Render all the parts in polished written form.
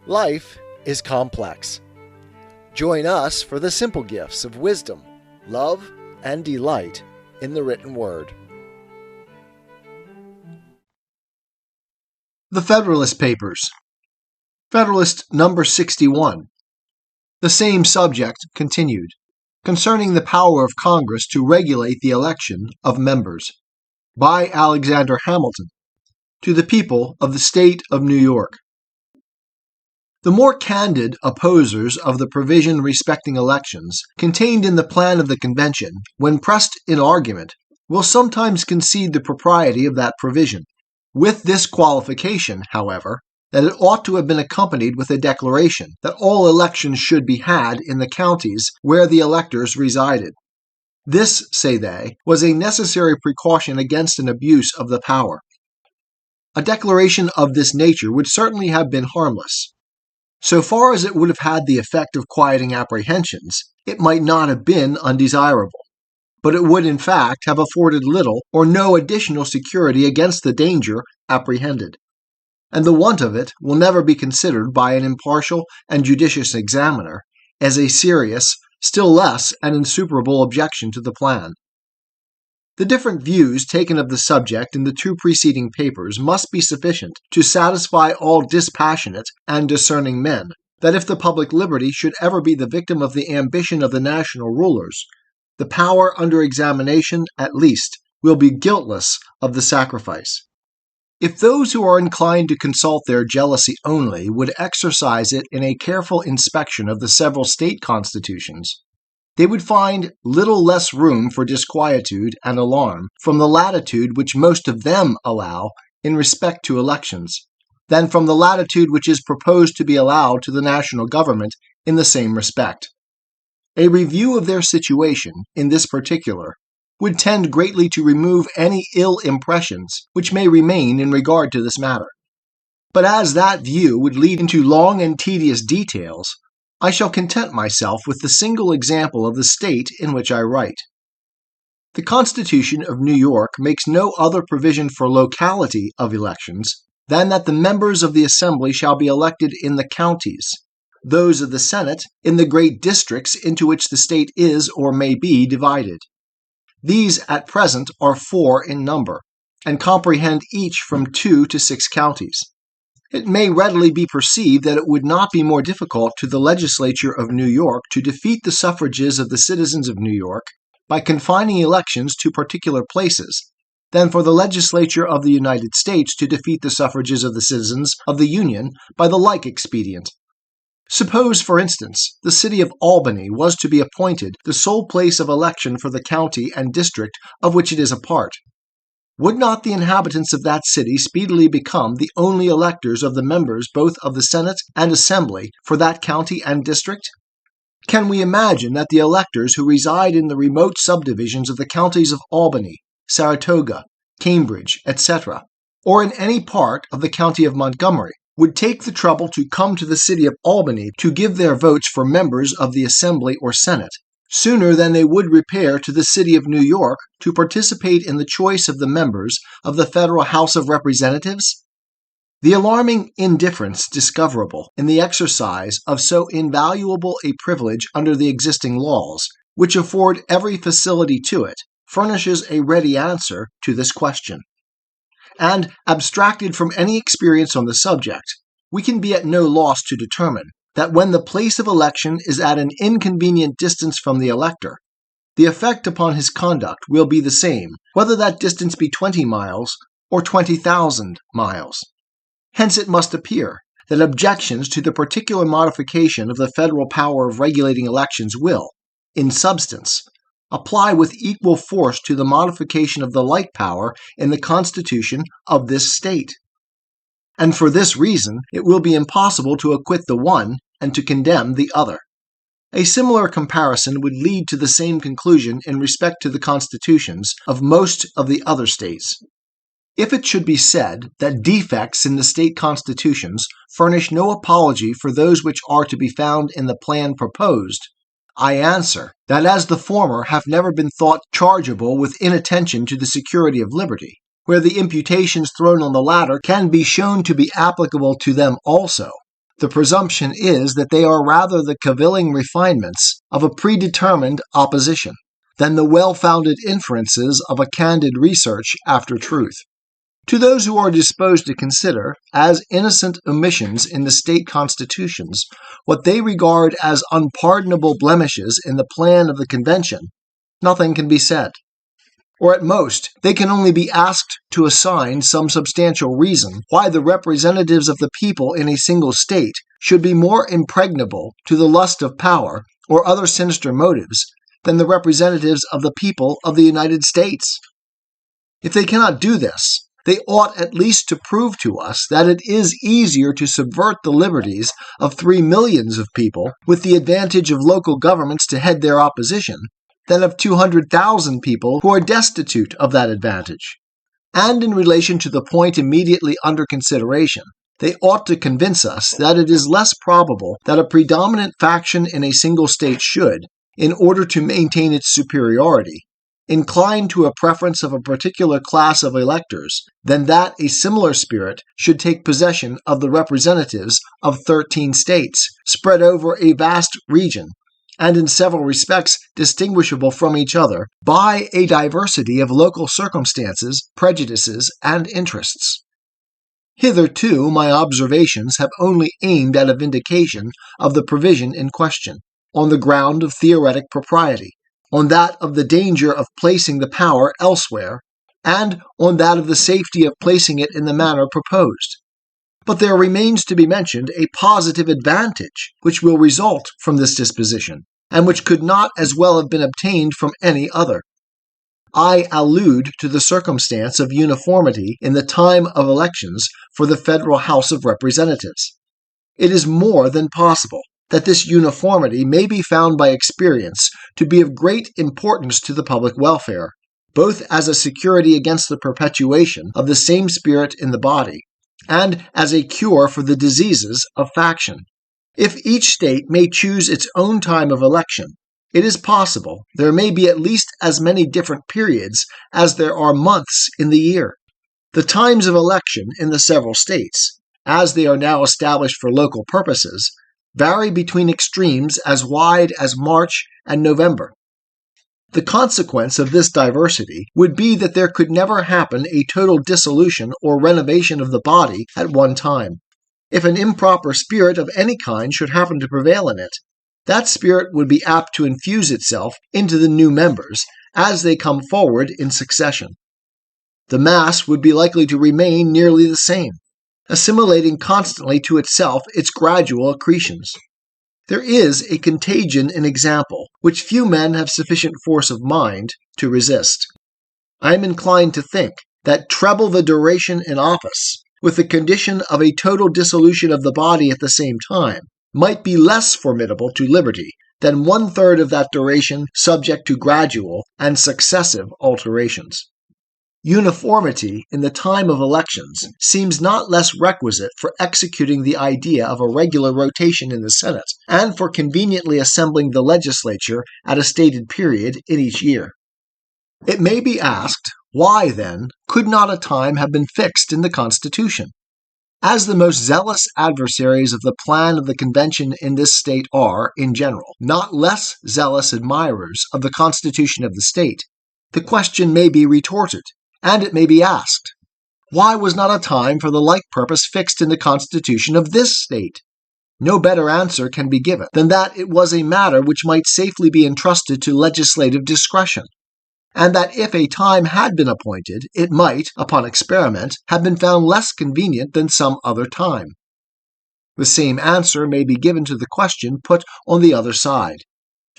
Life is complex. Join us for the simple gifts of wisdom, love, and delight in the written word. The Federalist Papers. Federalist number 61. The same subject continued, concerning the power of Congress to regulate the election of members. By Alexander Hamilton. To the people of the State of New York. The more candid opposers of the provision respecting elections contained in the plan of the convention, when pressed in argument, will sometimes concede the propriety of that provision, with this qualification, however, that it ought to have been accompanied with a declaration that all elections should be had in the counties where the electors resided. This, say they, was a necessary precaution against an abuse of the power. A declaration of this nature would certainly have been harmless. So far as it would have had the effect of quieting apprehensions, it might not have been undesirable, but it would in fact have afforded little or no additional security against the danger apprehended, and the want of it will never be considered by an impartial and judicious examiner as a serious, still less an insuperable objection to the plan. The different views taken of the subject in the two preceding papers must be sufficient to satisfy all dispassionate and discerning men that if the public liberty should ever be the victim of the ambition of the national rulers, the power under examination, at least, will be guiltless of the sacrifice. If those who are inclined to consult their jealousy only would exercise it in a careful inspection of the several state constitutions, they would find little less room for disquietude and alarm from the latitude which most of them allow in respect to elections, than from the latitude which is proposed to be allowed to the national government in the same respect. A review of their situation in this particular would tend greatly to remove any ill impressions which may remain in regard to this matter. But as that view would lead into long and tedious details, I shall content myself with the single example of the state in which I write. The Constitution of New York makes no other provision for locality of elections than that the members of the Assembly shall be elected in the counties, those of the Senate in the great districts into which the state is or may be divided. These at present are 4 in number, and comprehend each from 2 to 6 counties. It may readily be perceived that it would not be more difficult to the legislature of New York to defeat the suffrages of the citizens of New York by confining elections to particular places than for the legislature of the United States to defeat the suffrages of the citizens of the Union by the like expedient. Suppose, for instance, the city of Albany was to be appointed the sole place of election for the county and district of which it is a part. Would not the inhabitants of that city speedily become the only electors of the members both of the Senate and Assembly for that county and district? Can we imagine that the electors who reside in the remote subdivisions of the counties of Albany, Saratoga, Cambridge, etc., or in any part of the county of Montgomery, would take the trouble to come to the city of Albany to give their votes for members of the Assembly or Senate, sooner than they would repair to the city of New York to participate in the choice of the members of the Federal House of Representatives? The alarming indifference discoverable in the exercise of so invaluable a privilege under the existing laws, which afford every facility to it, furnishes a ready answer to this question. And, abstracted from any experience on the subject, we can be at no loss to determine that when the place of election is at an inconvenient distance from the elector, the effect upon his conduct will be the same, whether that distance be 20 miles or 20,000 miles. Hence it must appear that objections to the particular modification of the federal power of regulating elections will, in substance, apply with equal force to the modification of the like power in the Constitution of this state. And for this reason it will be impossible to acquit the one and to condemn the other. A similar comparison would lead to the same conclusion in respect to the constitutions of most of the other states. If it should be said that defects in the state constitutions furnish no apology for those which are to be found in the plan proposed, I answer that as the former have never been thought chargeable with inattention to the security of liberty, where the imputations thrown on the latter can be shown to be applicable to them also, The presumption is that they are rather the cavilling refinements of a predetermined opposition than the well-founded inferences of a candid research after truth. To those who are disposed to consider as innocent omissions in the state constitutions what they regard as unpardonable blemishes in the plan of the convention, nothing can be said. Or at most, they can only be asked to assign some substantial reason why the representatives of the people in a single state should be more impregnable to the lust of power or other sinister motives than the representatives of the people of the United States. If they cannot do this, they ought at least to prove to us that it is easier to subvert the liberties of 3 millions of people with the advantage of local governments to head their opposition than of 200,000 people who are destitute of that advantage. And in relation to the point immediately under consideration, they ought to convince us that it is less probable that a predominant faction in a single state should, in order to maintain its superiority, incline to a preference of a particular class of electors than that a similar spirit should take possession of the representatives of 13 states spread over a vast region, and in several respects distinguishable from each other by a diversity of local circumstances, prejudices, and interests. Hitherto my observations have only aimed at a vindication of the provision in question, on the ground of theoretic propriety, on that of the danger of placing the power elsewhere, and on that of the safety of placing it in the manner proposed. But there remains to be mentioned a positive advantage which will result from this disposition, and which could not as well have been obtained from any other. I allude to the circumstance of uniformity in the time of elections for the Federal House of Representatives. It is more than possible that this uniformity may be found by experience to be of great importance to the public welfare, both as a security against the perpetuation of the same spirit in the body, and as a cure for the diseases of faction. If each state may choose its own time of election, it is possible there may be at least as many different periods as there are months in the year. The times of election in the several states, as they are now established for local purposes, vary between extremes as wide as March and November. The consequence of this diversity would be that there could never happen a total dissolution or renovation of the body at one time. If an improper spirit of any kind should happen to prevail in it, that spirit would be apt to infuse itself into the new members as they come forward in succession. The mass would be likely to remain nearly the same, assimilating constantly to itself its gradual accretions. There is a contagion in example which few men have sufficient force of mind to resist. I am inclined to think that treble the duration in office, with the condition of a total dissolution of the body at the same time, might be less formidable to liberty than 1/3 of that duration subject to gradual and successive alterations. Uniformity in the time of elections seems not less requisite for executing the idea of a regular rotation in the Senate and for conveniently assembling the legislature at a stated period in each year. It may be asked, why, then, could not a time have been fixed in the Constitution? As the most zealous adversaries of the plan of the convention in this state are, in general, not less zealous admirers of the Constitution of the state, the question may be retorted, and it may be asked, why was not a time for the like purpose fixed in the Constitution of this state? No better answer can be given than that it was a matter which might safely be entrusted to legislative discretion, and that if a time had been appointed, it might, upon experiment, have been found less convenient than some other time. The same answer may be given to the question put on the other side,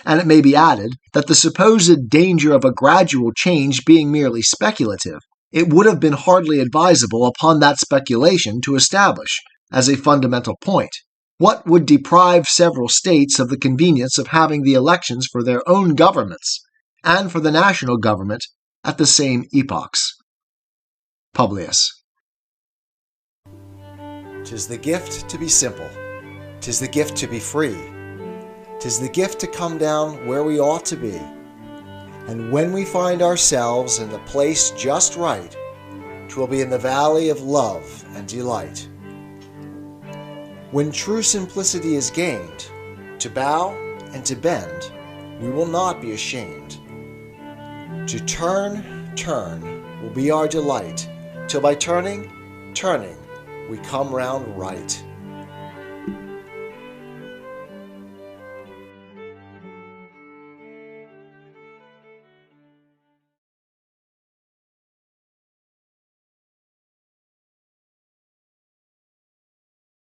and it may be added that the supposed danger of a gradual change being merely speculative, it would have been hardly advisable upon that speculation to establish, as a fundamental point, what would deprive several states of the convenience of having the elections for their own governments and for the national government at the same epochs. Publius. 'Tis the gift to be simple, 'tis the gift to be free, 'tis the gift to come down where we ought to be, and when we find ourselves in the place just right, 'twill be in the valley of love and delight. When true simplicity is gained, to bow and to bend, we will not be ashamed. To turn, turn will be our delight, till by turning, turning, we come round right.